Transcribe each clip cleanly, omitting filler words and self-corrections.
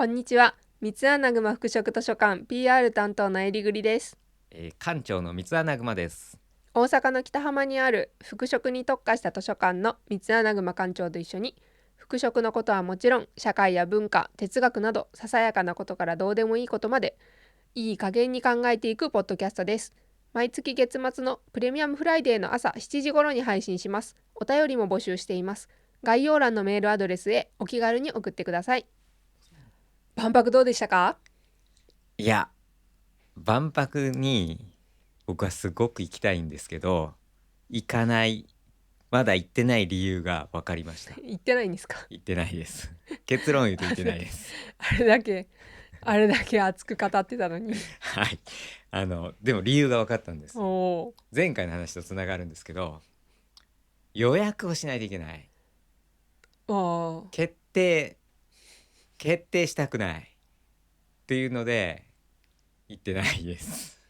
こんにちは。三つ穴熊服飾図書館 PR 担当のえりぐりです。館長の三つ穴熊です。大阪の北浜にある服飾に特化した図書館の三つ穴熊館長と一緒に、服飾のことはもちろん、社会や文化、哲学などささやかなことからどうでもいいことまで、いい加減に考えていくポッドキャストです。毎月月末のプレミアムフライデーの朝7時頃に配信します。お便りも募集しています。概要欄のメールアドレスへお気軽に送ってください。万博どうでしたか？いや、万博に僕はすごく行きたいんですけど、行かない、まだ行ってない理由が分かりました。言ってないんですか？行ってないです。結論言うと行ってないあれです。あれだけあれだけ熱く語ってたのに。はい。でも理由が分かったんでおす。お前回の話とつながるんですけど、予約をしないといけない。ー、あ決定したくないっていうので行ってないです。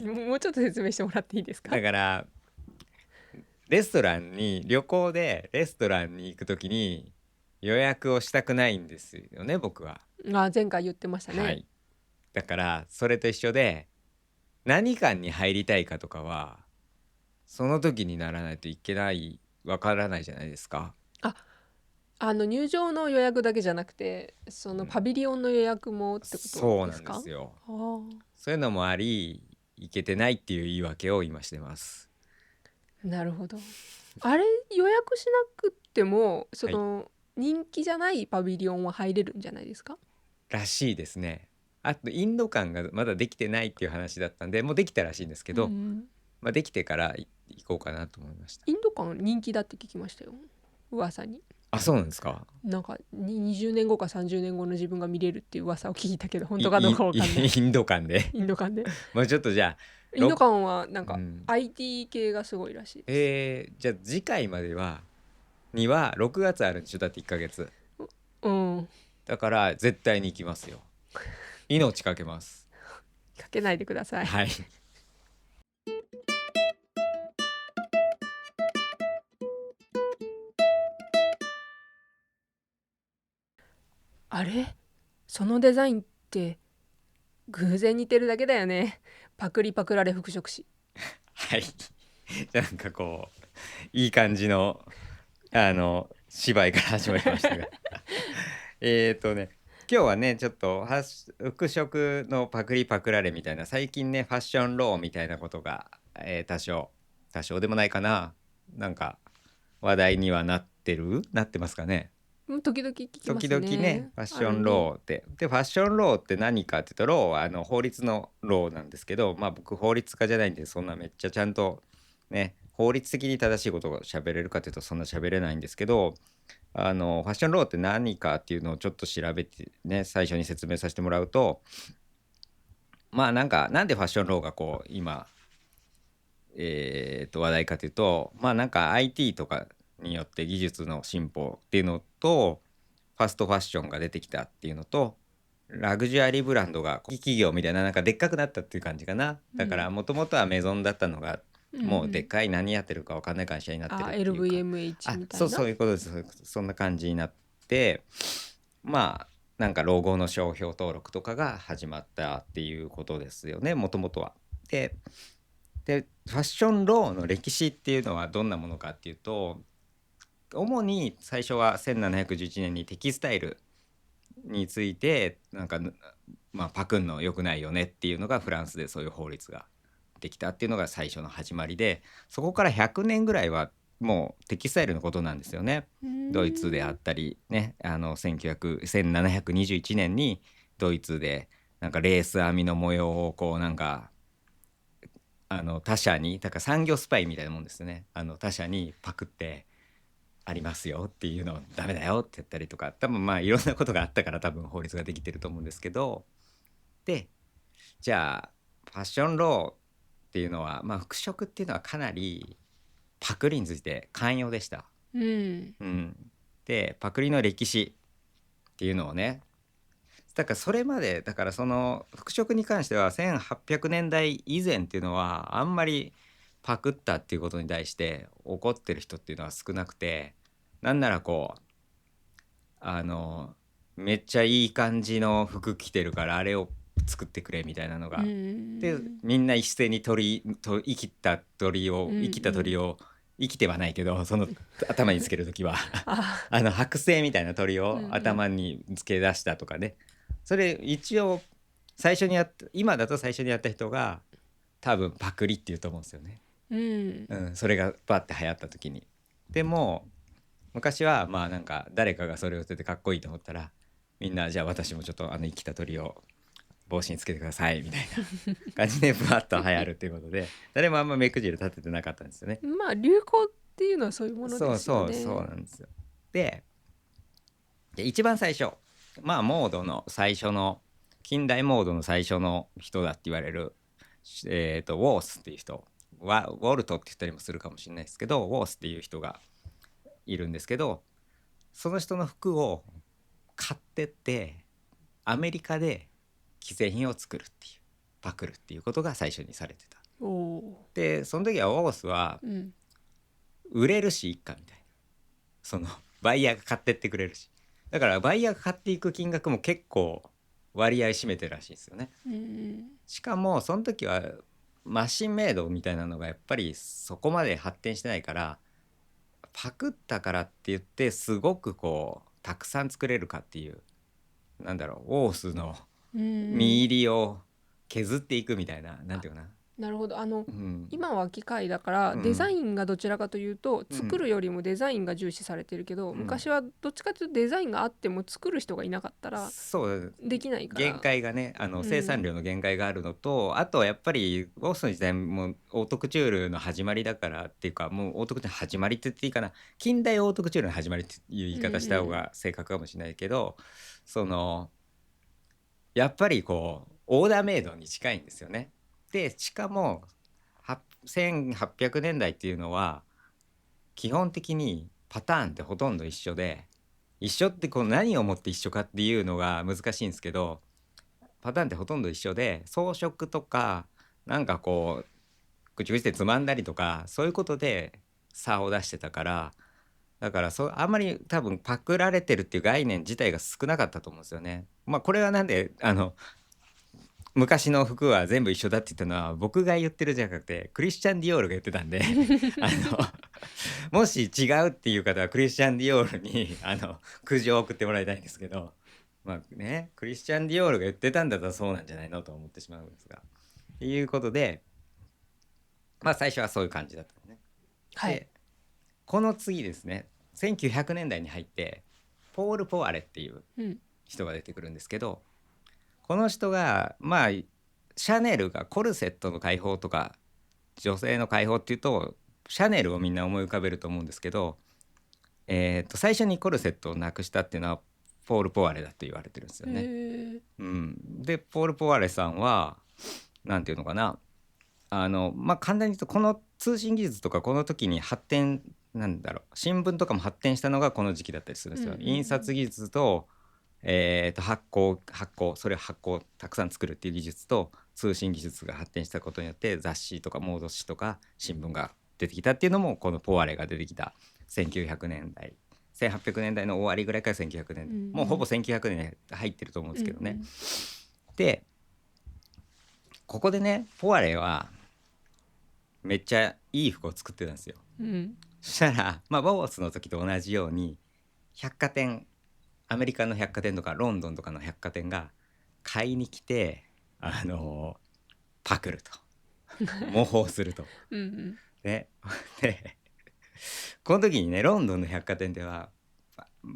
もうちょっと説明してもらっていいですか？だから旅行でレストランに行くときに予約をしたくないんですよね、僕は。前回言ってましたね。はい。だからそれと一緒で、何館に入りたいかとかはその時にならないといけない、わからないじゃないですか。あ入場の予約だけじゃなくて、そのうん、パビリオンの予約もってことそうなんでですか？すよ。あそういうのもあり、行けてないっていう言い訳を今してます。なるほど。あれ、予約しなくってもそはい。の人気じゃないパビリオンは入れるんじゃないですか？らしいですね。あとインド館がまだできてないっていう話だったんで、もうできたらしいんですけど、うん。まあ、できてから行こうかなと思いました。インド館人気だって聞きましたよ、噂に。あ、そうなんですか。なんか20年後か30年後の自分が見れるっていう噂を聞いたけど、本い当かどうかわかんない。インド館で。インド館で。もうちょっとじゃあインド館はなんか うん、IT 系がすごいらしいです。じゃあ次回までには6月あるんでしょ。だって1ヶ月うん。だから絶対に行きますよ。命かけます。かけないでください。はい。あれ、そのデザインって偶然似てるだけだよね。パクリパクられ服飾師。はい。じゃあなんかこういい感じの芝居から始まりましたが今日はねちょっと服飾のパクリパクられみたいな、最近ねファッションローみたいなことが、多少でもないかな、なんか話題にはなってますかね。時々聞きま時す々ねね。ファッションあるね。ローでファッションローって何かっていうと、ローは法律のローなんですけど、まあ僕法律家じゃないんでそんなめっちゃちゃんとね法律的に正しいことを喋れるかっていうとそんな喋れないんですけど、ファッションローって何かっていうのをちょっと調べてね、最初に説明させてもらうと、まあなんでファッションローがこう今話題かというと、まあなんか IT とかによって技術の進歩っていうのと、ファストファッションが出てきたっていうのと、ラグジュアリーブランドが企業みたいな、なんかでっかくなったっていう感じかな。だからうん。もともとはメゾンだったのが、うんうもうでっん。かい何やってるか分かんない会社になってるっていうか、LVMH みたいな。そういうことです。そんな感じになって、まあなんかロゴの商標登録とかが始まったっていうことですよね、もともとは。でファッションローの歴史っていうのはどんなものかっていうと、主に最初は1711年にテキスタイルについてまあ、パクんの良くないよねっていうのがフランスでそういう法律ができたっていうのが最初の始まりで、そこから100年ぐらいはもうテキスタイルのことなんですよね。うードイツであん。ったりね、1721年にドイツでなんかレース編みの模様をこうなんか他社に、だから産業スパイみたいなもんですね。他社にパクってありますよっていうのをダメだよって言ったりとか、多分まあいろんなことがあったから多分法律ができてると思うんですけど、でじゃあファッションローっていうのは、まあ服飾っていうのはかなりパクリについて寛容でした。うん。うん、でパクリの歴史っていうのをね、だからそれまでだからその服飾に関しては1800年代以前っていうのはあんまりパクったっていうことに対して怒ってる人っていうのは少なくて、なんならこうあのめっちゃいい感じの服着てるからあれを作ってくれみたいなのうが、でんみんな一斉に生きた鳥をうん生きた鳥を生きてはないけどその頭につける時はあ剥製みたいな鳥をうん頭につけ出したとかね、それ一応最初にやった今だと最初にやった人が多分パクリって言うと思うんですよね、うんそれがバッて流行った時に。でも昔はまあなんか誰かがそれを言っててかっこいいと思ったらみんなじゃあ私もちょっと生きた鳥を帽子につけてくださいみたいな感じでバッと流行るっていうことで誰もあんま目くじる立ててなかったんですよね。まあ流行っていうのはそういうものでそうすよね。そうなんですよ。で一番最初まあモードの最初の近代モードの最初の人だって言われるウォースっていう人はウォルトって言ったりもするかもしれないですけどウォースっていう人がいるんですけど、その人の服を買ってってアメリカで既製品を作るっていうパクるっていうことが最初にされてた。おおでその時はウォースはー。うん売れるしいっかみたいな、そのバイヤーが買ってってくれるし、だからバイヤーが買っていく金額も結構割合占めてるらしいですよね。うんしかもその時はマシンメイドみたいなのがやっぱりそこまで発展してないから、パクったからって言ってすごくこうたくさん作れるかっていう、なんだろう、オースのうん実入りを削っていくみたいな、なんていうかな、なるほど。うん今は機械だからデザうんインがどちらかというとうん作るよりもデザインが重視されてるけど、うん昔はどっちかというとデザインがあっても作る人がいなかったらそうできないから。限界がね、生産量の限界があるのと、あとやっぱりオースの時代もオートクチュールの始まりだからっていうか、もうオートクチュールの始まりって言っていいかな、近代オートクチュールの始まりっていう言い方した方が正確かもしれないけど、そのやっぱりこうオーダーメイドに近いんですよね。でしかも1800年代っていうのは基本的にパターンってほとんど一緒で、一緒ってこう何をもって一緒かっていうのが難しいんですけど、パターンってほとんど一緒で装飾とかなんかこうぐちぐちでつまんだりとかそういうことで差を出してたから、だからあんまり多分パクられてるっていう概念自体が少なかったと思うんですよね。まあこれはなんで昔の服は全部一緒だって言ったのは僕が言ってるじゃなくてクリスチャン・ディオールが言ってたんであもし違うっていう方はクリスチャン・ディオールに苦情を送ってもらいたいんですけど、まあね、クリスチャン・ディオールが言ってたんだったらそうなんじゃないのと思ってしまうんですが、ということでまあ最初はそういう感じだったのね。はい。でこの次ですね、1900年代に入ってポール・ポワレっていううん人が出てくるんですけど、この人がまあシャネルがコルセットの解放とか女性の解放っていうとシャネルをみんな思い浮かべると思うんですけど、最初にコルセットをなくしたっていうのはポール・ポワレだと言われてるんですよへね。ーでポール・ポワレさんはなんていうのかな、まあ簡単に言うとこの通信技術とかこの時に発展、なんだろう、新聞とかも発展したのがこの時期だったりするんですよ。印刷技術と発行それを発行たくさん作るっていう技術と通信技術が発展したことによって雑誌とかモード誌とか新聞が出てきたっていうのもこのポワレが出てきた1900年代1800年代の終わりぐらいから1900年代、もうほぼ1900年に入ってると思うんですけどね。でここでねポワレはめっちゃいい服を作ってたんですよ。そしたらまあボースの時と同じように百貨店、アメリカの百貨店とかロンドンとかの百貨店が買いに来てパクると模倣するとねでこの時にねロンドンの百貨店では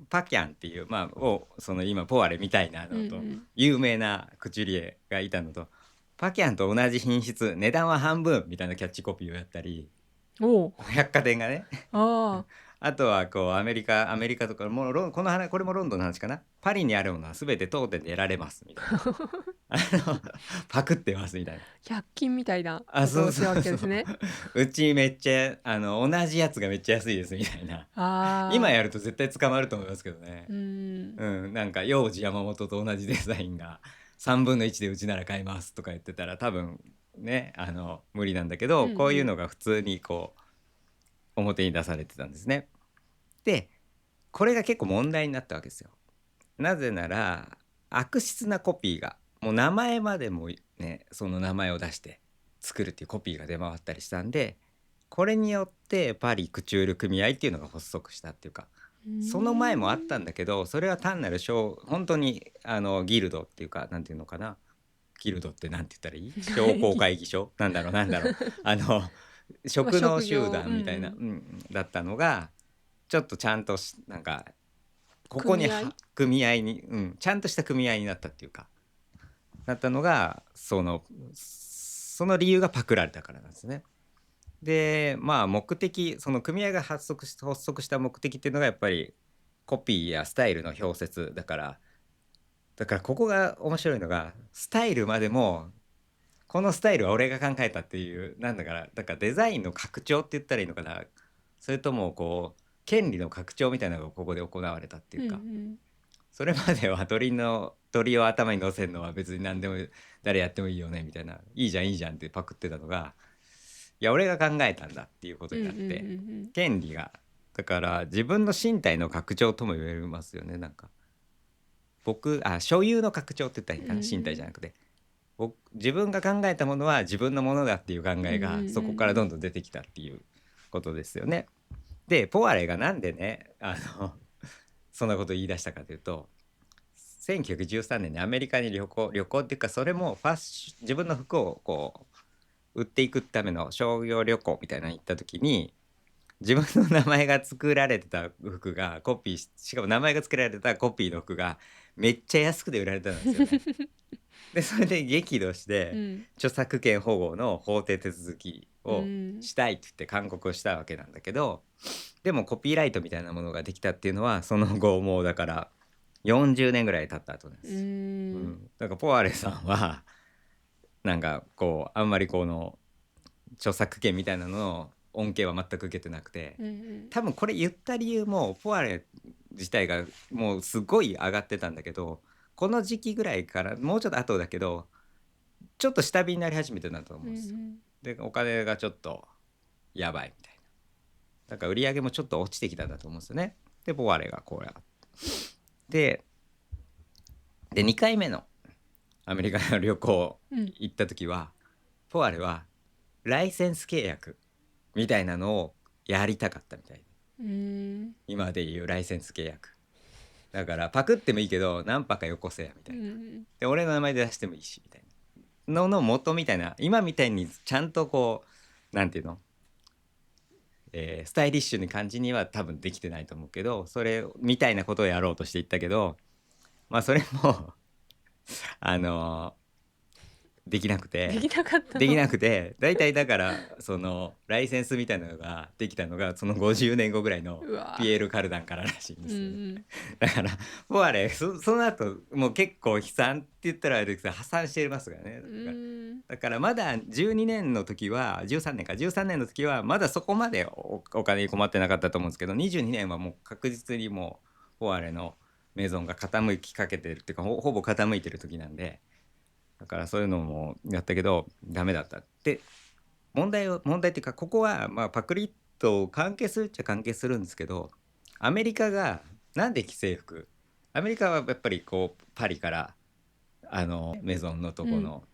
パキャンっていう、まあその今ポワレみたいなのと有名なクチュリエがいたのと、パキャンと同じ品質値段は半分みたいなキャッチコピーをやったり、百貨店がねあとはこうアメリカとかもうこのこれもロンドンの話かな、パリにあるものは全て当店で得られますみたいなパクってますみたいな、100均みたいなあことをするわけですね。うちめっちゃ同じやつがめっちゃ安いですみたいな今やると絶対捕まると思いますけどね。なんか幼児山本と同じデザインが3分の1でうちなら買いますとか言ってたら多分ね無理なんだけど、こういうのが普通にこう表に出されてたんですね。でこれが結構問題になったわけですよ。なぜなら悪質なコピーがもう名前までもねその名前を出して作るっていうコピーが出回ったりしたんで、これによってパリクチュール組合っていうのが発足したっていうか、その前もあったんだけど、それは単なる本当にギルドっていうか、なんていうのかな、ギルドってなんて言ったらいい、商工会議所なんだろう職能集団みたいな、だったのがちょっとちゃんとなんかここに組合に、ちゃんとした組合になったっていうか、なったのがその理由がパクられたからなんですね。でまあ目的、その組合が発足した目的っていうのがやっぱりコピーやスタイルの表説だから、ここが面白いのが、スタイルまでもこのスタイルは俺が考えたっていう、だからデザインの拡張って言ったらいいのかな、それともこう権利の拡張みたいなのがここで行われたっていうか、それまでは鳥を頭に乗せるのは別に何でも誰やってもいいよねみたいな、いいじゃんいいじゃんってパクってたのが、いや俺が考えたんだっていうことになって、権利がだから自分の身体の拡張とも言えますよね。なんか所有の拡張って言ったらいいかな、身体じゃなくて自分が考えたものは自分のものだっていう考えがそこからどんどん出てきたっていうことですよね。でポワレがなんでねそんなことを言い出したかというと、1913年にアメリカに旅行っていうか、それも自分の服をこう売っていくための商業旅行みたいなのに行った時に、自分の名前が作られてた服がしかも名前が作られてたコピーの服がめっちゃ安くで売られたんですよね。でそれで激怒して、著作権保護の法廷手続きをしたいって言って勧告をしたわけなんだけど、でもコピーライトみたいなものができたっていうのはその後もうだから40年ぐらい経った後なんです。だからポワレさんはなんかこうあんまりこの著作権みたいなのの恩恵は全く受けてなくて、多分これ言った理由もポワレ自体がもうすごい上がってたんだけど、この時期ぐらいからもうちょっと後だけどちょっと下火になり始めてたと思うんですよ。でお金がちょっとやばいみたいな、だから売り上げもちょっと落ちてきたんだと思うんですよね。でポワレがこうやで2回目のアメリカの旅行行った時は、ポワレはライセンス契約みたいなのをやりたかったみたいで、今でいうライセンス契約だからパクってもいいけど何パかよこせやみたいな、で俺の名前で出してもいいしみたいなの元みたいな、今みたいにちゃんとこうなんていうの、スタイリッシュな感じには多分できてないと思うけど、それみたいなことをやろうとしていったけど、まあそれもできなくてだいたいだからそのライセンスみたいなのができたのがその50年後ぐらいのピエール・カルダンかららしいんですよね。だからポワレその後もう結構悲惨って言ったらあれですけど破産してますからね。だからまだ12年の時は13年の時はまだそこまでお金に困ってなかったと思うんですけど、22年はもう確実にもうポワレのメゾンが傾きかけてるっていうかほぼ傾いてる時なんで、だからそういうのもやったけどダメだったって問題っていうか、ここはまあパクリと関係するっちゃ関係するんですけど、アメリカがなんで既製服、アメリカはやっぱりこうパリからメゾンのとこの、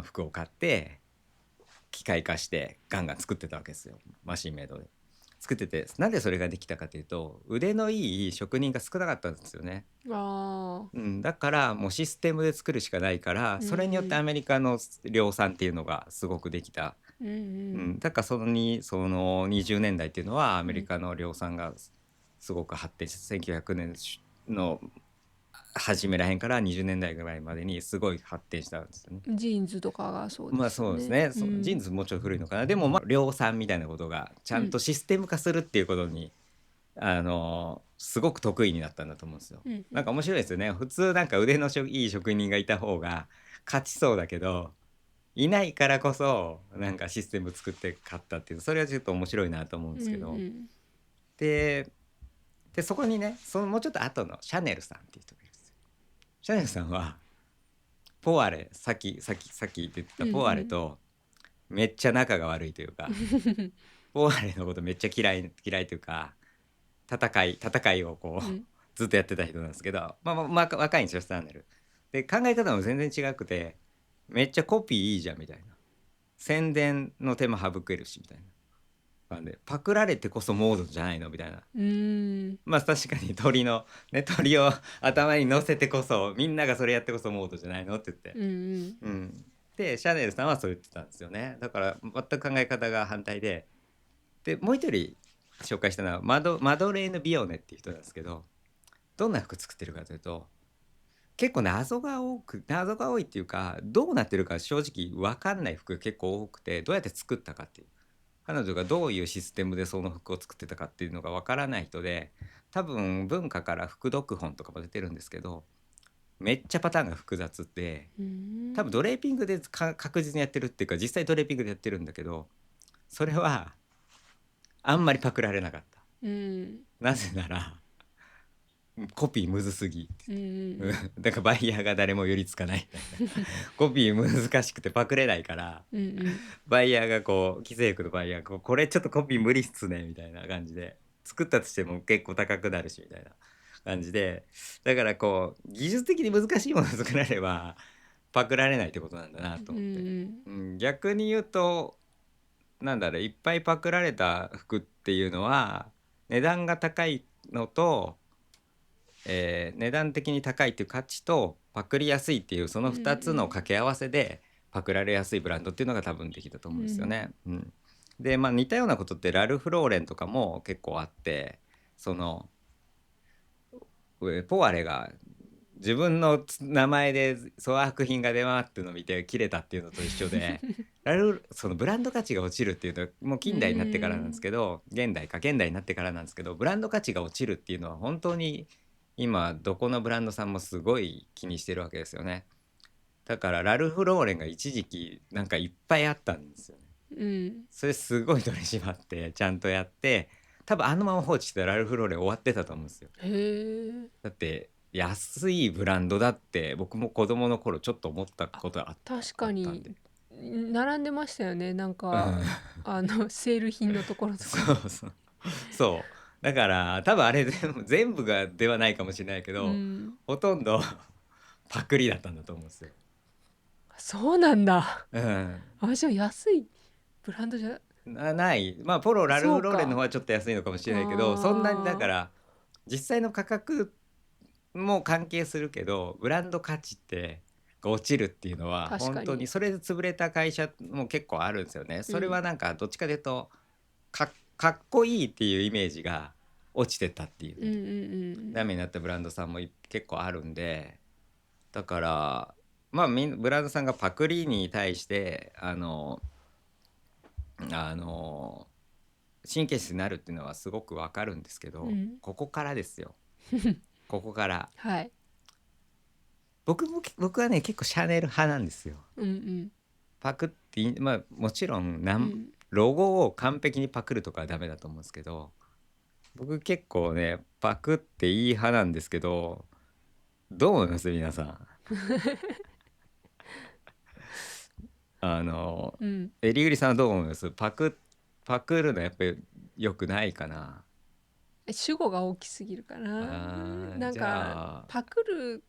服を買って機械化してガンガン作ってたわけですよ。マシンメイドで作ってて、なんでそれができたかというと腕のいい職人が少なかったんですよね。だからもうシステムで作るしかないから、それによってアメリカの量産っていうのがすごくできた。だからその20年代っていうのはアメリカの量産がすごく発展して、1900年の初めらへんから20年代ぐらいまでにすごい発展したんですよね。ジーンズとかがそうですね。まあそうですね、ジーンズもうちょっと古いのかな。でもまあ量産みたいなことがちゃんとシステム化するっていうことに、すごく得意になったんだと思うんですよ。なんか面白いですよね。普通なんか腕のいい職人がいた方が勝ちそうだけど、いないからこそなんかシステム作って買ったっていう、それはちょっと面白いなと思うんですけど、でそこにね、そのもうちょっと後のシャネルさんっていう人がいるんですよ。シャネルさんはポワレ、さっき言ってたポワレとめっちゃ仲が悪いというか、ポワレのことめっちゃ嫌いというか、戦いをこう、ずっとやってた人なんですけど、若いんですよスタンネル。で考え方も全然違くて、めっちゃコピーいいじゃんみたいな、宣伝の手間省けるしみたいな感じで、パクられてこそモードじゃないのみたいな。うーん。まあ確かに鳥を頭に乗せてこそ、みんながそれやってこそモードじゃないのって言って、うんうん。うん、でシャネルさんはそう言ってたんですよね。だから全く考え方が反対で、もう一人紹介したのはマドレーヌ・ビオネっていう人なんですけど、どんな服作ってるかというと、結構謎が多いっていうか、どうなってるか正直分かんない服が結構多くて、どうやって作ったかっていう、彼女がどういうシステムでその服を作ってたかっていうのが分からない人で、多分文化から服読本とかも出てるんですけど、めっちゃパターンが複雑で、うーん。多分ドレーピングで確実にやってるっていうか、実際ドレーピングでやってるんだけど、それはあんまりパクられなかった。うん。なぜならコピーむずすぎ。うんうんううん。んだからバイヤーが誰も寄りつかないみたいな。コピー難しくてパクれないから、うんうん。バイヤーがこう既製服のバイヤーがこれちょっとコピー無理っすねみたいな感じで、作ったとしても結構高くなるしみたいな感じで、だからこう技術的に難しいものを作られればパクられないってことなんだなとうんう思って、ん。逆に言うと、なんだろう、いっぱいパクられた服っていうのは値段が高いのと、値段的に高いっていう価値とパクりやすいっていう、そのうん2つの掛け合わせでパクられやすいブランドっていうのが多分できたとう思うんですよん。ね。で似たようなことってラルフ・ローレンとかも結構あって、そのポワレが自分の名前で粗悪品が出回ってるのを見て切れたっていうのと一緒で、そのブランド価値が落ちるっていうのはもうう近代になってからなんですん。けど、現代になってからなんですけど、ブランド価値が落ちるっていうのは本当に今どこのブランドさんもすごい気にしてるわけですよね。だからラルフ・ローレンが一時期なんかいっぱいあったんですよね。うん。それすごい取り締まってちゃんとやって、多分あのまま放置してたらラルフ・ローレン終わってたと思うんですよ。へえ。だって安いブランドだって僕も子供の頃ちょっと思ったあ、こと確あかにったんで、並んでましたよね。なんかうんセール品のところとかに。そうそうそうだから多分あれ全部がではないかもしれないけうど、ん。ほとんどパクリだったんだと思うんですよ。そうなんだ。うん、あ、じゃあ安いブランドじゃ、ないポロラルフローレンのそうか。方はちょっと安いのかもしれないけど、そんなにだかああ。ら実際の価格も関係するけど、ブランド価値ってが落ちるっていうのは本当に、確かに。それで潰れた会社も結構あるんですよね。それはうん。なんかどっちかというとかっこいいっていうイメージが落ちてったっていううんうのでダんメになったブランドさんも結構あるんで、だからブランドさんがパクリに対してあの神経質になるっていうのはすごくわかるんですけど、うん。うん。ここからですよ。ここからはい。僕はね結構シャネル派なんですよ。うんうんパクってもちろんうん。ロゴを完璧にパクるとかはダメだと思うんですけど、僕結構ねパクっていい派なんですけど、どう思います皆さん。あのうん。エリグリさんはどう思います？パクるのやっぱり良くないかな。主語が大きすぎるかな。なんじかゃあパクる、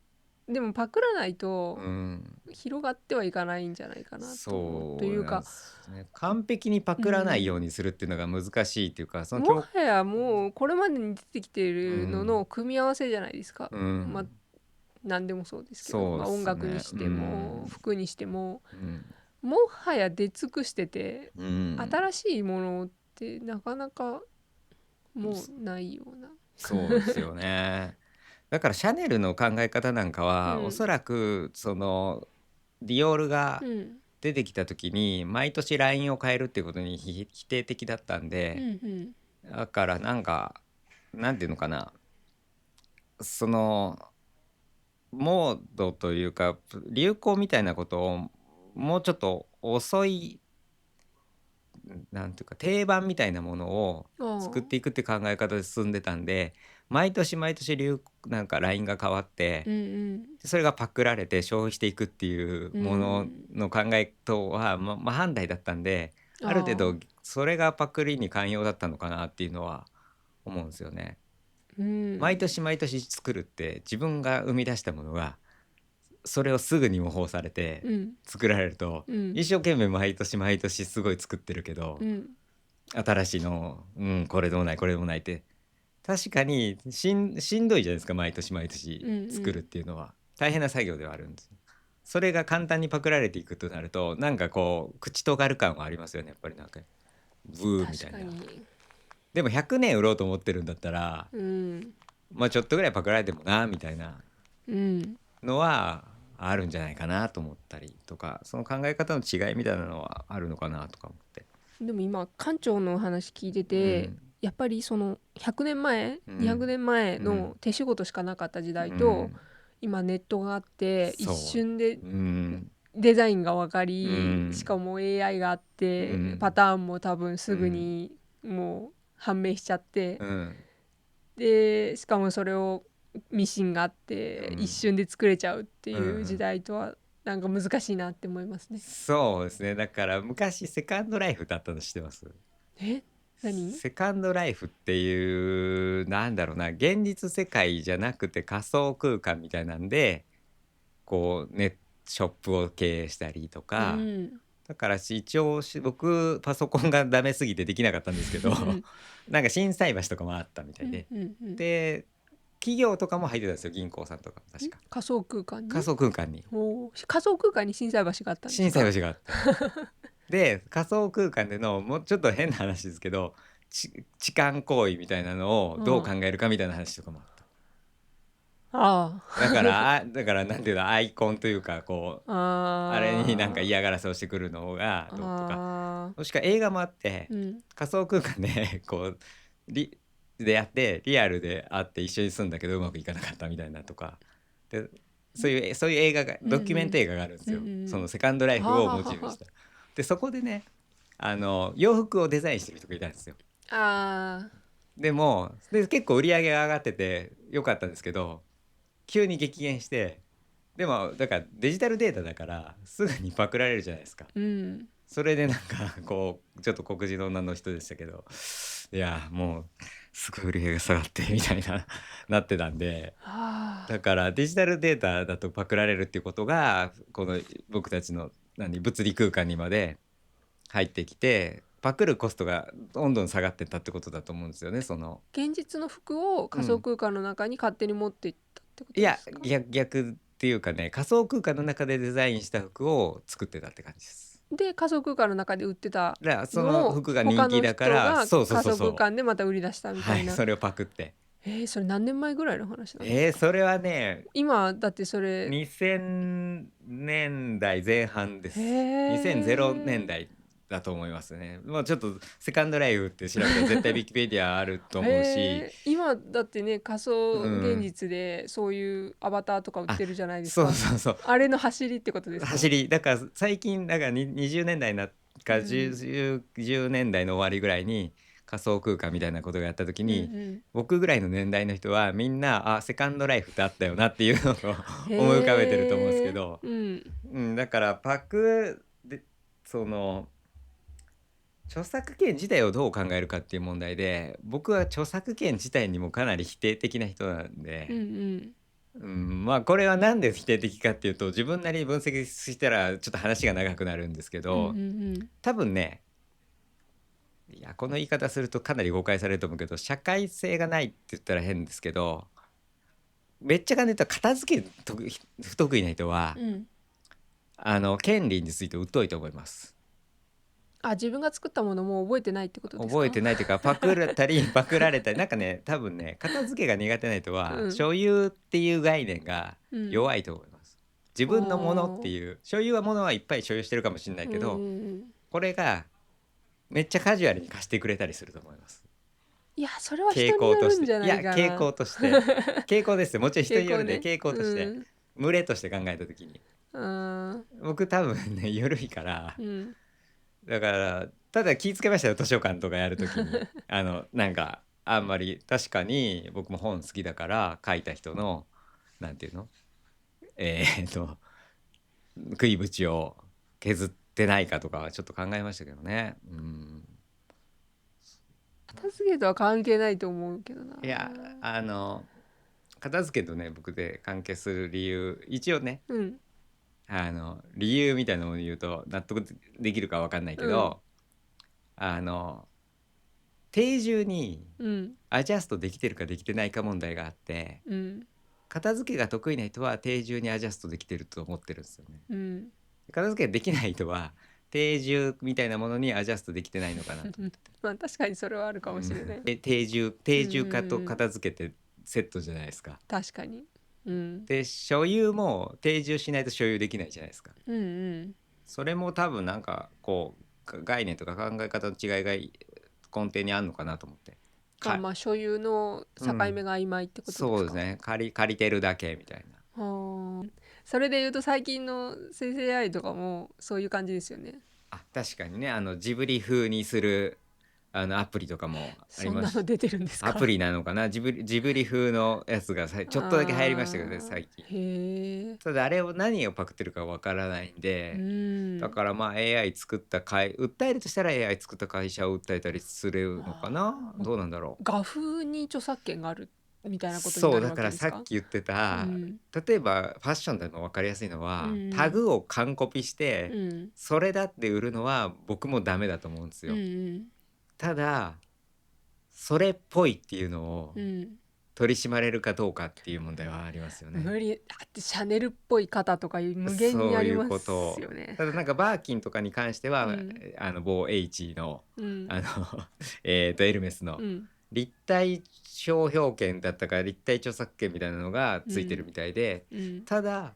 でもパクらないうとん、広がってはいかないんじゃないかなと思う。というか、そうなんですね。完璧にパうクらないようん、にするっていうのが難しいっていうか、そのもはやもうこれまでに出てきているのうんの組み合わせじゃないですか。うまあん何でもそうですけど、そうで音すね。楽にしても服にしても、うんもはや出尽くしてて、うん新しいものってなかなかもうないような。そうですよね。だからシャネルの考え方なんかはおうんそらくそのディオールがうん出てきた時に毎年ラインを変えるっていうことに否定的だったんうで、んうんだからなんていうのかな、そのモードというか流行みたいなことをもうちょっと遅い、なんていうか定番みたいなものをああ作っていくって考え方で進んでたんで、毎年毎年なんかラインが変わってうんうんそれがパクられて消費していくっていううものん。の考えとは真反対だったんで、あある程度あ。それがパクリに寛容だったのかなっていうのは思うんですよね。毎年毎年作るって自分が生み出したものがそれをすぐに模倣されて作られると、一生懸命毎年毎年すごい作ってるけど、新しいの、これでもないこれでもないって確かにしんどいじゃないですか。毎年毎年作るっていうのは大変な作業ではあるんです。それが簡単にパクられていくとなるとなんかこう口とがる感はありますよね。やっぱりなんかブーみたいな。でも100年売ろうと思ってるんだったら、まあちょっとぐらいパクられてもなみたいなのはあるんじゃないかなと思ったりとか、その考え方の違いみたいなのはあるのかなとか思って。でも今館長のお話聞いてて、やっぱりその100年前、200年前の手仕事しかなかった時代と、今ネットがあって一瞬でデザインが分かり、しかも AI があって、パターンも多分すぐにもう判明しちゃって、でしかもそれをミシンがあって一瞬で作れちゃうっていう時代とはなんか難しいなって思いますね。そうですね。だから昔セカンドライフだったの知ってます？何？セカンドライフっていうなんだろうな、現実世界じゃなくて仮想空間みたいなんでこうショップを経営したりとか、だから一応僕パソコンがダメすぎてできなかったんですけどなんか心斎橋とかもあったみたいで、で企業とかも入ってたんですよ。銀行さんとか確か仮想空間に仮想空間に心斎橋があったんですか？心斎橋があったで仮想空間でのもうちょっと変な話ですけど痴漢行為みたいなのをどう考えるかみたいな話とかもあった。だからなんていうの、アイコンというかこうあれになんか嫌がらせをしてくるのがどうとか、もしくは映画もあって、仮想空間でこうでやってリアルで会って一緒に住んだけどうまくいかなかったみたいなとかで、そういう映画がドキュメント映画があるんですよ、そのセカンドライフをモチーフにした。でそこでね洋服をデザインしてる人がいたんですよ。でも結構売り上げが上がっててよかったんですけど、急に激減して、でもだからデジタルデータだからすぐにパクられるじゃないですか、それでなんかこうちょっと黒人の女の人でしたけど、いやもうすごい売り上げが下がってみたいななってたんで、だからデジタルデータだとパクられるっていうことがこの僕たちの物理空間にまで入ってきて、パクるコストがどんどん下がってったってことだと思うんですよね。その現実の服を仮想空間の中に勝手に持っていったってことですか？いや逆っていうかね、仮想空間の中でデザインした服を作ってたって感じです。で仮想空間の中で売ってたその服が人気だから、他の人が仮想空間でまた売り出したみたいな、それをパクって。それ何年前ぐらいの話なんですか？それはね今だってそれ2000年代前半です。2000年代だと思いますね。もうちょっとセカンドライフって調べたら絶対ウィキペディアあると思うし今だってね仮想現実でそういうアバターとか売ってるじゃないですか。そうあれの走りってことですか？走りだから最近だから20年代か10年代の終わりぐらいに仮想空間みたいなことがやった時に、僕ぐらいの年代の人はみんなセカンドライフってあったよなっていうのを思い浮かべてると思うんですけど、だからパクでその著作権自体をどう考えるかっていう問題で、僕は著作権自体にもかなり否定的な人なんで、まあこれはなんで否定的かっていうと自分なりに分析したらちょっと話が長くなるんですけど、多分ね、いやこの言い方するとかなり誤解されると思うけど、社会性がないって言ったら変ですけど、めっちゃかねと片付け不得意な人は、権利について疎いと思います。自分が作ったものも覚えてないってことですか？覚えてないというかパクられたりなんかね、多分ね片付けが苦手な人は、所有っていう概念が弱いと思います。自分のものっていう所有はものはいっぱい所有してるかもしれないけど、これがめっちゃカジュアルに貸してくれたりすると思います。いやそれは人によるんじゃないかな。いや傾向として傾向ですよ。もちろん人によるんで傾向として、群れとして考えた時に僕多分ね緩いから、だからただ気ぃつけましたよ、図書館とかやるときになんかあんまり確かに僕も本好きだから書いた人のなんていうの食い縁を削ってないかとかはちょっと考えましたけどね。片付けとは関係ないと思うけどな。いや片付けとね僕で関係する理由一応ねうん。理由みたいなのを言うと納得できるか分かんないけど、あの定住にうん。アジャストできてるかできてないか問題があって、うん。片付けが得意な人は定住にアジャストできてると思ってるんですよね。うん。片付けできない人は定住みたいなものにアジャストできてないのかなと思ってて、まあ確かにそれはあるかもしれない。で定住化と片付けてセットじゃないですか。確かに。うん。で所有も定住しないと所有できないじゃないですか。うんうん。それも多分なんかこう概念とか考え方の違いが根底にあるのかなと思って。まあ所有の境目が曖昧ってことですか。そうですね。借りてるだけみたいな。はあ。それで言うと最近の生成 AI とかもそういう感じですよね。確かにねジブリ風にするアプリとかもありそんますし、なの出てるんですか。アプリなのかな、ジブリ風のやつがちょっとだけ流行りましたけどね最近。へえ。ただあれを何をパクってるかわからないんうで、ん。だからまあ AI 作った訴えるとしたら AI 作った会社を訴えたりするのかな、どうなんだろう。画風に著作権があるみたいなことになるそうだからわけですか。さっき言ってた、うん例えばファッションでも分かりやすいのは、うんタグを完コピしてうんそれだって売るのは僕もダメだと思うんですうんよ。うんただそれっぽいっていうのをうん取り締まれるかどうかっていう問題はありますよね。無理だってシャネルっぽい方とかいう無限にそういうありまことを。すよね。ただなんかバーキンとかに関しては、うん某 H のうんあのエルメスのうん立体商標権だったか立体著作権みたいなのがついてるみたいで、うんただ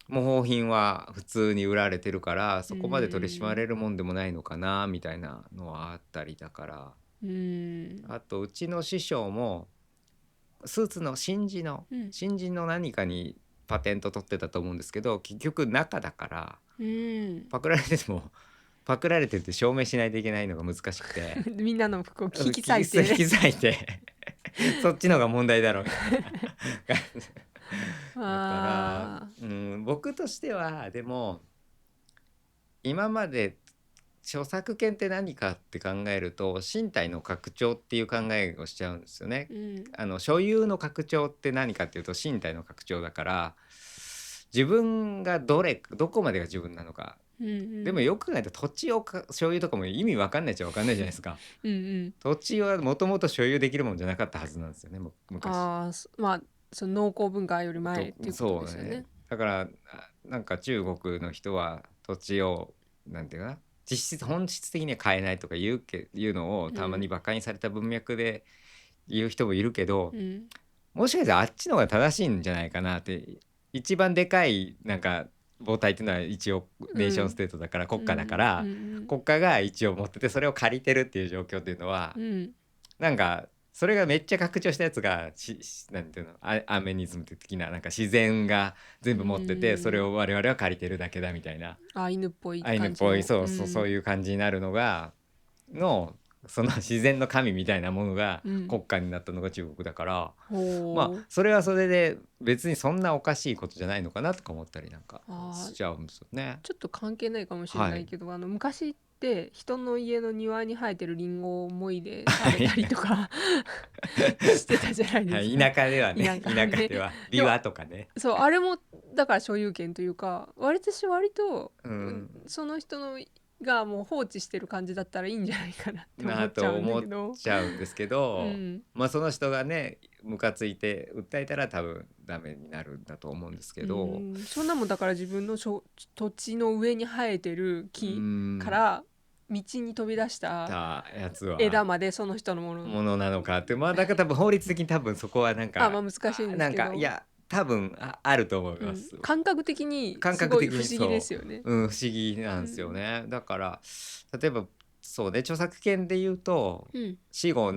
模倣品は普通に売られてるからそこまで取り締まうんれるもんでもないのかなみたいなのはあったりだから。うんあとうちの師匠もスーツのうん新人の何かにパテント取ってたと思うんですけど、結局中だからうんパクられててもパクられてるって証明しないといけないのが難しくてみんなの服を引き裂い引てき裂いてそっちのが問題だろうみたいな感じだから、あ僕としてはでも今まで著作権って何かって考えると身体の拡張っていう考えをしちゃうんですよね。所有の拡張って何かっていうと身体の拡張だから、自分がどこまでが自分なのか。でもよく考えたら土地を所有とかも意味わかんないっちゃわかんないじゃないですか。土地はもともと所有できるもんじゃなかったはずなんですよね昔。まあその農耕文化より前っていうことですよね。だからなんか中国の人は土地をなんていうかな本質的には変えないとかいうのをたまに馬鹿にされた文脈で言う人もいるけど、もしかしたらあっちの方が正しいんじゃないかなって。一番でかいなんか母体っていうのは一応ネーションステートだから、国家だから、国家が一応持っててそれを借りてるっていう状況っていうのは、なんかそれがめっちゃ拡張したやつがなんていうのアメニズム的ななんか自然が全部持ってて、それを我々は借りてるだけだみたいなアイヌっぽい感じのアイヌっぽいそういう感じになるのがその自然の神みたいなものが国家になったのが中国だから、まあそれはそれで別にそんなおかしいことじゃないのかなとか思ったりなんかしちゃうんですよね。ちょっと関係ないかもしれないけど、昔って人の家の庭に生えてるリンゴをもいで食べたりとかしてたじゃないですか。田舎ではね田舎ではビワとかね。そうあれもだから所有権というか割とその人のがもう放置してる感じだったらいいんじゃないかなって思っちゃうんだけど。思っちゃうんですけど、まあその人がねムカついて訴えたら多分ダメになるんだと思うんですけど、そんなもんだから自分の土地の上に生えてる木から道に飛び出したやつは枝までその人のものなのかって、まあだから多分法律的に多分そこはなんか難しいんですけど、なんかいや多分あると思います、感覚的にすごい不思議ですよね。不思議なんですよね、だから例えばそうね著作権で言うと、死後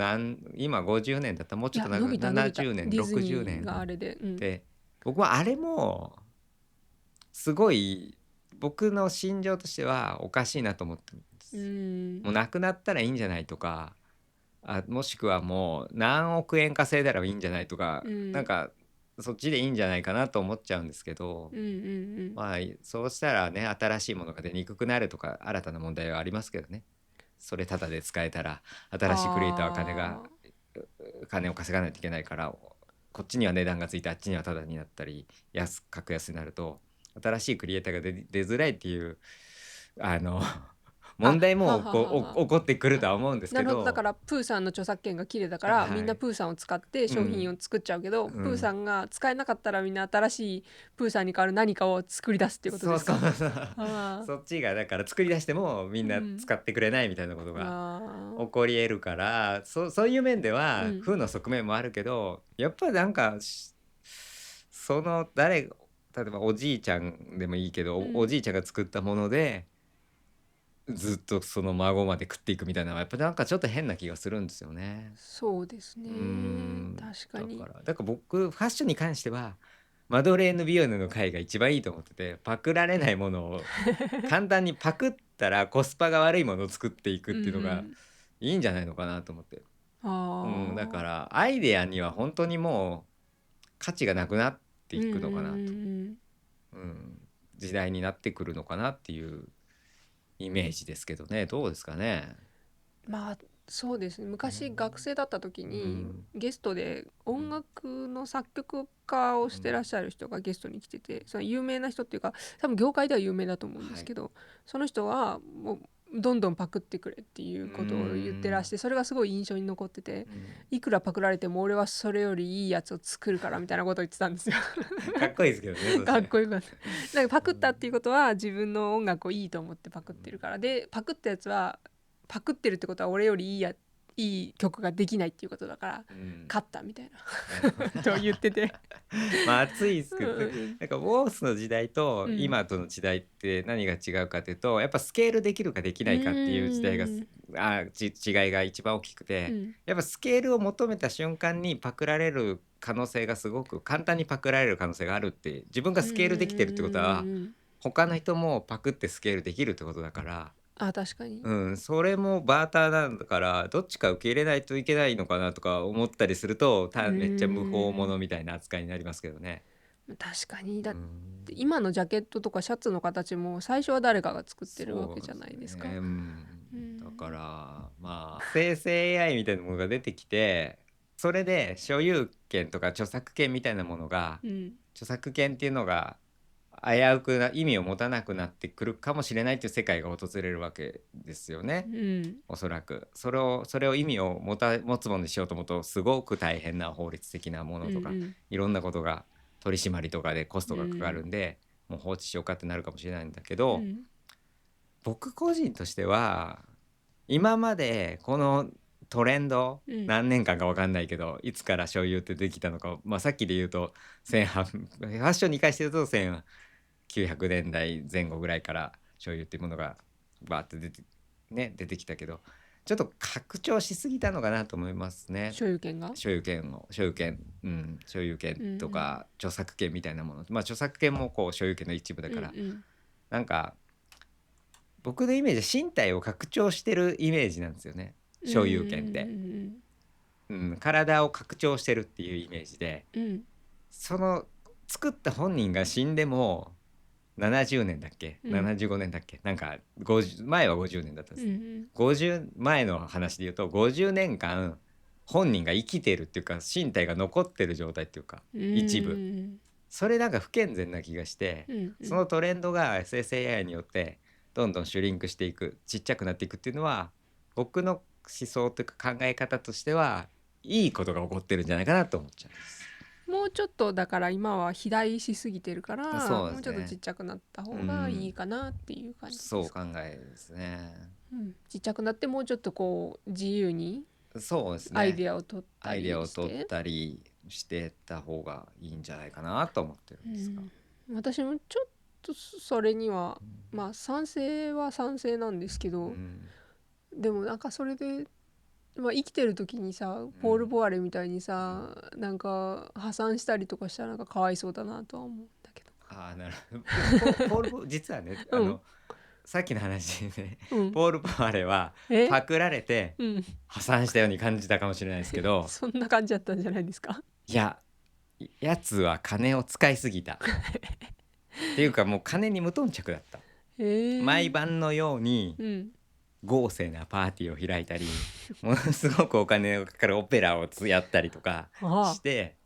今50年だったらもうちょっと長く70年60年があれで、で僕はあれもすごい僕の心情としてはおかしいなと思ってるんです。もう亡くなったらいいんじゃないとか、もしくはもう何億円稼いだらいいんじゃないとか、なんかそっちでいいんじゃないかなと思っちゃうんですけど、まあそうしたらね新しいものが出にくくなるとか新たな問題はありますけどね。それタダで使えたら新しいクリエイターはあ金を稼がないといけないから、こっちには値段がついてあっちにはタダになったり格安になると新しいクリエイターが出づらいっていうあの問題も起こってくるとは思うんですなるほど。だけど、からプーさんの著作権が切れたからみんなはい、プーさんを使って商品を作っちゃうけど、プーさんが使えなかったらみんな新しいプーさんに代わる何かを作り出すっていうことですか。そっちがだから作り出してもみんな使ってくれないみたいなことが起こり得るから、そういう面では負の側面もあるけど、やっぱなんかその例えばおじいちゃんでもいいけど、おじいちゃんが作ったものでずっとその孫まで食っていくみたいなのはやっぱなんかちょっと変な気がするんですよね。そうですね。確かに。だから僕ファッションに関してはマドレーヌ・ビヨネの回が一番いいと思ってて、パクられないものを簡単にパクったらコスパが悪いものを作っていくっていうのがいいんじゃないのかなと思って、だからアイデアには本当にもう価値がなくなっていくのかなと、時代になってくるのかなっていうイメージですけどね。どうですかね。まあそうですね。昔学生だった時にゲストで音楽の作曲家をしてらっしゃる人がゲストに来てて、その有名な人っていうか多分業界では有名だと思うんですけど、その人はもうどんどんパクってくれっていうことを言ってらして、それがすごい印象に残ってて、いくらパクられても俺はそれよりいいやつを作るからみたいなことを言ってたんですよ。かっこいいですけどね。かっこよかった。なんかパクったっていうことは自分の音楽をいいと思ってパクってるから、でパクったやつはパクってるってことは俺よりいい曲ができないっていうことだから、勝ったみたいなと言っててまあ熱いですけど、なんかウォースの時代と今との時代って何が違うかというと、やっぱスケールできるかできないかっていう時代が違いが一番大きくて、やっぱスケールを求めた瞬間にパクられる可能性がすごく簡単にパクられる可能性があるって、自分がスケールできてるってことは他の人もパクってスケールできるってことだから、確かに、それもバーターなんだからどっちか受け入れないといけないのかなとか思ったりすると、めっちゃ無法者みたいな扱いになりますけどね。確かに。だって今のジャケットとかシャツの形も最初は誰かが作ってるわけじゃないですか。だからまあ生成 AI みたいなものが出てきて、それで所有権とか著作権みたいなものが、著作権っていうのが危うくな意味を持たなくなってくるかもしれないという世界が訪れるわけですよね、おそらくそれを意味を持つものにしようと思うとすごく大変な法律的なものとか、いろんなことが取り締まりとかでコストがかかるんで、もう放置しようかってなるかもしれないんだけど、僕個人としては今までこのトレンド、何年間か分かんないけどいつから所有ってできたのか、さっきで言うとファッションに関して言うと1900年代前後ぐらいから所有っていうものがバーって出てきたけど、ちょっと拡張しすぎたのかなと思いますね。所有権とか著作権みたいなもの、著作権もこう所有権の一部だから、なんか僕のイメージは身体を拡張してるイメージなんですよね、所有権って。体を拡張してるっていうイメージで、その作った本人が死んでも70年だっけ、75年だっけ、なんか前は50年だったんです、50前の話で言うと50年間本人が生きてるっていうか身体が残ってる状態っていうか、一部それなんか不健全な気がして、そのトレンドが生成 AI によってどんどんシュリンクしていく、ちっちゃくなっていくっていうのは僕の思想というか考え方としてはいいことが起こってるんじゃないかなと思っちゃうんです。もうちょっとだから今は肥大しすぎてるから、もうちょっとちっちゃくなった方がいいかなっていう感じですか。そう考えですね、ちっちゃくなってもうちょっとこう自由にアイデアを取ったりしてた方がいいんじゃないかなと思ってるんですが、私もちょっとそれには、賛成は賛成なんですけど、でもなんかそれで生きてる時にさ、ポール・ボワレみたいにさ、なんか破産したりとかしたらなんかかわいそうだなとは思うんだけど。なるほど。実はね、さっきの話でね、ポール・ボワレはパクられて破産したように感じたかもしれないですけどそんな感じだったんじゃないですか。いや、やつは金を使いすぎたっていうかもう金に無頓着だった、毎晩のように豪勢なパーティーを開いたりものすごくお金がかかるオペラをやったりとかああ、して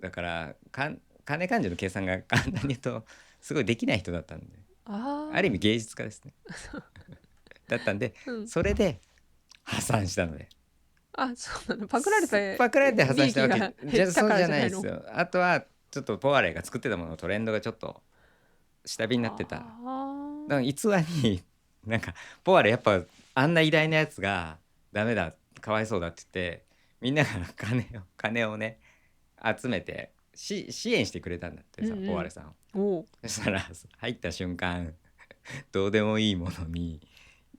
だから金勘定の計算が簡単に言うとすごいできない人だったんであある意味芸術家ですねだったんであ、うん。それで破産したのであ、そうなの。パクられてパクられて破産したわけ利益がじ減ったゃそうじゃからじゃないの。ないですよ。あとはちょっとポワレが作ってたもののトレンドがちょっと下火になってた。だかあら逸話になんかポワレやっぱあんな偉大なやつがダメだかわいそうだって言ってみんなが金をね集めて支援してくれたんだってあ、うさ、んうん。ポワレさんを。おう。そしたら入った瞬間どうでもいいものに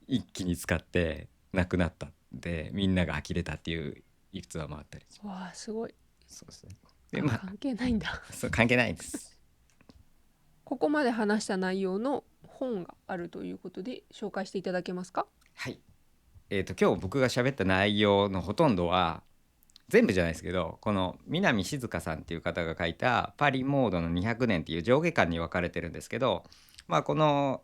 一気に使ってなくなったでみんなが呆れたっていう逸話もあったりします。わあ、すごい。そうですね。でまあ関係ないんだ。そう関係ないです。ここまで話した内容の本があるということで紹介していただけますか？はい。今日僕が喋った内容のほとんどは全部じゃないですけどこの南静香さんっていう方が書いた「パリモードの200年」っていう上下巻に分かれてるんですけどまあこの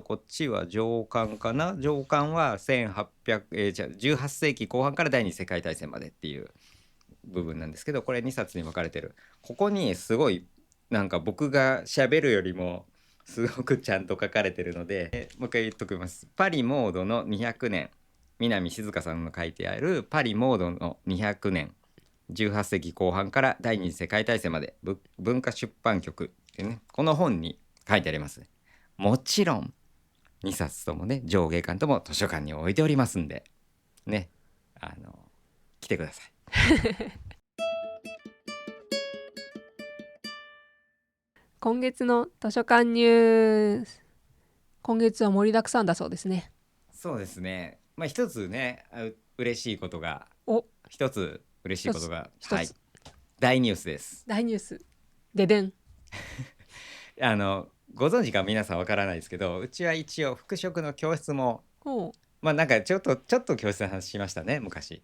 こっちは上巻かな上巻は1800、じゃあ18世紀後半から第二次世界大戦までっていう部分なんですけどこれ2冊に分かれてるここにすごいなんか僕が喋るよりもすごくちゃんと書かれてるのでもう一回言っときます。パリモードの200年南静香さんの書いてあるパリモードの200年18世紀後半から第二次世界大戦まで文化出版局ってねこの本に書いてあります。もちろん2冊ともね上下巻とも図書館に置いておりますんでね来てください。今月の図書館ニュース。今月は盛りだくさんだそうですね。そうですね。まあ一つね、嬉しいことが、お、一つ嬉しい一つことが、一つはい、大ニュースです。大ニュース。ででん。ご存知か皆さんわからないですけど、うちは一応服飾の教室も、おうまあなんかちょっと教室の話しましたね、昔。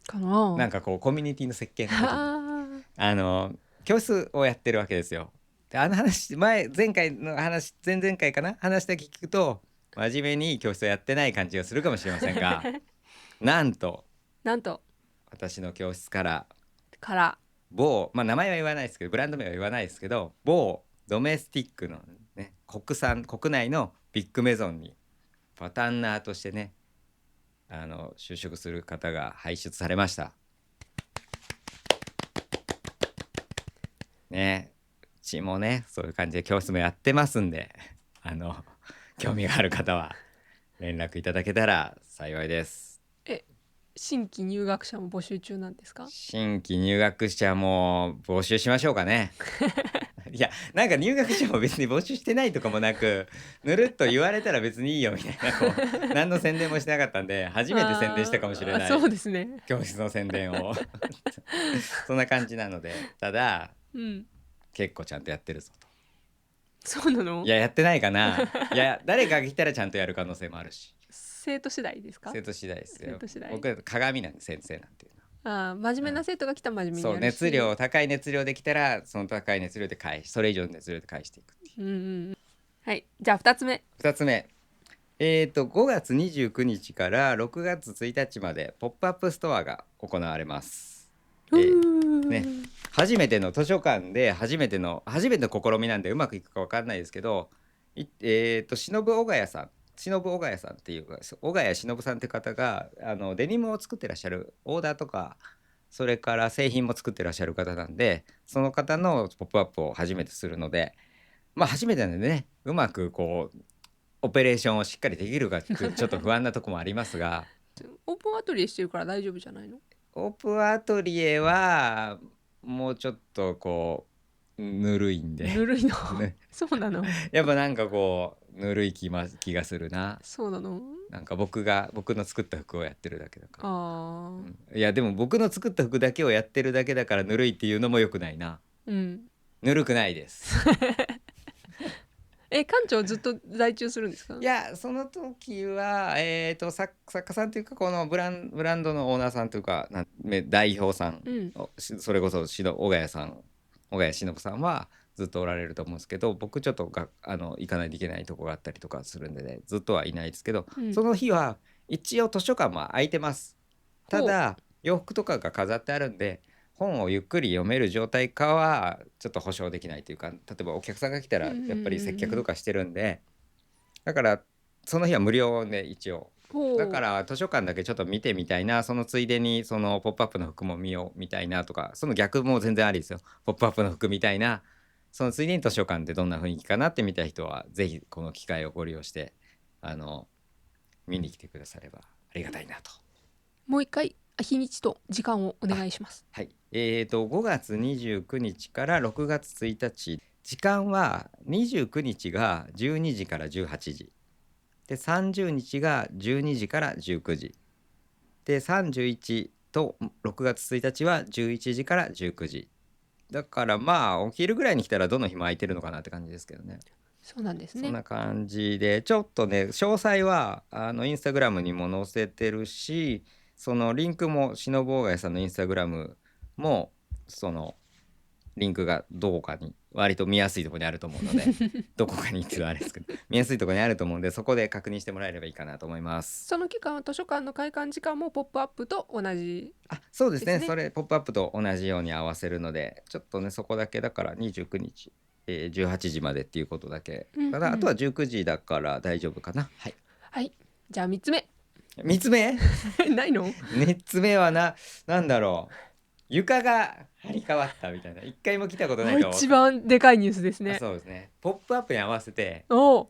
かな。なんかこうコミュニティの設計の時に、ああの教室をやってるわけですよ。で、あの話、前回の話、前々回かな、話だけ聞くと、真面目に教室をやってない感じがするかもしれませんが、ーなんとなんと私の教室からからまあ名前は言わないですけどブランド名は言わないですけど某ドメスティックのね国内のビッグメゾンにパタンナーとしてね就職する方が輩出されましたね。うちもねそういう感じで教室もやってますんで興味がある方は連絡いただけたら幸いです。え新規入学者も募集中なんですか？新規入学者も募集しましょうかね。いやなんか入学者も別に募集してないとかもなくぬるっと言われたら別にいいよみたいなこう何の宣伝もしてなかったんで初めて宣伝したかもしれあーないそうですね。教室の宣伝をそんな感じなのでただうん。結構ちゃんとやってるぞと。そうなの？いややってないかないや誰かが来たらちゃんとやる可能性もあるし生徒次第ですか？生徒次第ですよ。生徒次第。僕は鏡なんで先生なんていうのああ、真面目な生徒が来たら真面目にそうやるし。高い熱量できたらその高い熱量でそれ以上の熱量で返していくっていう。うんうんうん。はい。じゃあ2つ目。2つ目5月29日から6月1日までポップアップストアが行われます。うーね、初めての図書館で初めての試みなんでうまくいくか分かんないですけど忍小ヶ谷さんっていうか小ヶ谷忍さんって方がデニムを作ってらっしゃるオーダーとかそれから製品も作ってらっしゃる方なんでその方のポップアップを初めてするのでまあ初めてなんでねうまくこうオペレーションをしっかりできるかってちょっと不安なとこもありますがオープンアトリエしてるから大丈夫じゃないの？オープンアトリエはもうちょっとこうぬるいんでぬるいの。ねそうなの？やっぱなんかこうぬるい気がするな。そうなの？なんか僕の作った服をやってるだけだから、ああ。いやでも僕の作った服だけをやってるだけだからぬるいっていうのも良くないな。うん。ぬるくないです。館長ずっと在中するんですか？いやその時は作家さんというかこのブランドのオーナーさんというか代表さん、うん。それこそ小ヶ谷忍さんはずっとおられると思うんですけど、僕ちょっと行かないといけないとこがあったりとかするんでね、ずっとはいないですけど、うんその日は一応図書館も空いてます。たほうだ洋服とかが飾ってあるんで、本をゆっくり読める状態かはちょっと保証できないというか、例えばお客さんが来たらうんうんうんうんやっぱり接客とかしてるんで、だからその日は無料で一応。ほうだから図書館だけちょっと見てみたいな、そのついでにそのポップアップの服も見ようみたいなとか、その逆も全然ありですよ。ポップアップの服みたいな、そのついでに図書館ってどんな雰囲気かなって見た人はぜひこの機会をご利用して見に来てくださればありがたいなと。もう一回日にちと時間をお願いします。はい、5月29日から6月1日、時間は29日が12時から18時で、30日が12時から19時で、31と6月1日は11時から19時だから、まあお昼ぐらいに来たらどの日も空いてるのかなって感じですけどね。そうなんですそんね。な感じで、ちょっとね詳細はインスタグラムにも載せてるし、そのリンクもしのぶおがやさんのインスタグラムもそのリンクがどこかに割と見やすいところにあると思うのでどこかにっていうのはあれですけど、見やすいところにあると思うんで、そこで確認してもらえればいいかなと思います。その期間は図書館の開館時間もポップアップと同じ。そうですね、ですねそれポップアップと同じように合わせるので、ちょっとねそこだけだから29日、18時までっていうことだけうんうんただ、あとは19時だから大丈夫かな。はい、はい。じゃあ3つ目3つ目ないの？ 3つ目はなんだろう、床が張り替わったみたいな、一回も来たことないと一番でかいニュースですね。そうですね、ポップアップに合わせておう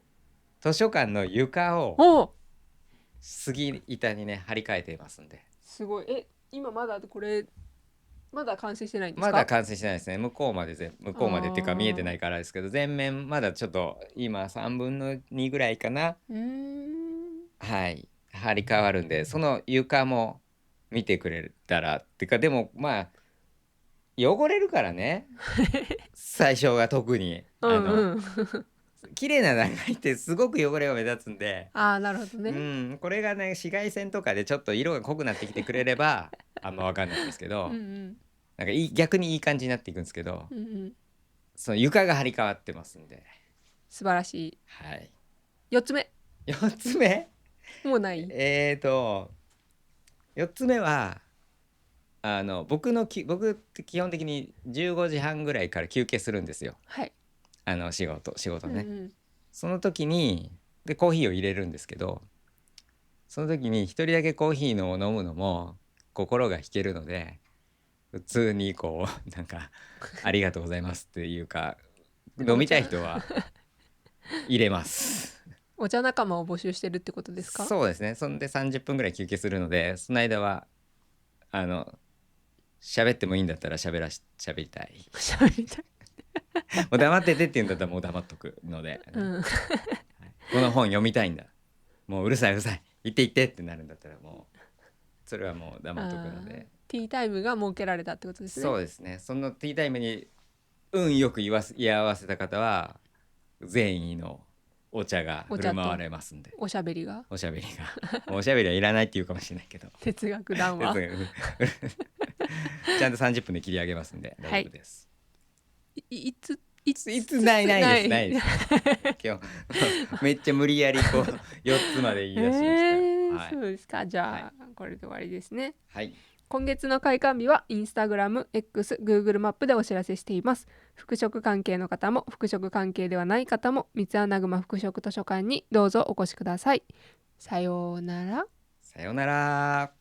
図書館の床をおう杉板にね張り替えていますんで。すごい。今まだこれまだ完成してないんですか？まだ完成してないですね。向こうまでっていうか見えてないからですけど、全面まだちょっと今3分の2ぐらいかな。はい、張り替わるんで、その床も見てくれたらっていうか、でもまあ汚れるからね最初が特にうんうん。綺麗な段階ってすごく汚れが目立つんで、ああ、なるほどね。これがね紫外線とかでちょっと色が濃くなってきてくれればあんま分かんないんですけど、うんうんなんか逆にいい感じになっていくんですけど、うんうん。その床が張り替わってますんで。素晴らしい。はい、4つ目4つ目もうない？ 4つ目は僕って基本的に15時半ぐらいから休憩するんですよ。はい。仕事ね、うんうん。その時にコーヒーを入れるんですけど、その時に一人だけコーヒーのを飲むのも心が引けるので、普通にこうなんかありがとうございますっていうか、飲みたい人は入れますお茶仲間を募集してるってことですか？そうですね。そんで30分ぐらい休憩するので、その間は喋ってもいいんだったら喋りたい喋りたい。もう黙っててって言うんだったらもう黙っとくので、うん。この本読みたいんだ、もううるさいうるさい行って行ってってなるんだったら、もうそれはもう黙っとくので。ティータイムが設けられたってことですね。そうですね。そのティータイムに運よく居合わせた方は善意のお茶が振る舞われますんで。おしゃべりがおしゃべりがおしゃべりはいらないって言うかもしれないけど哲学談話ちゃんと30分で切り上げますんで大丈夫です、いつないです今日めっちゃ無理やりこう4つまで言い出しました、そうですか。じゃあ、これで終わりですね。はい、今月の開館日はインスタグラム、X、Google マップでお知らせしています。服飾関係の方も服飾関係ではない方も三ツ穴熊服飾図書館にどうぞお越しください。さようなら。さようなら。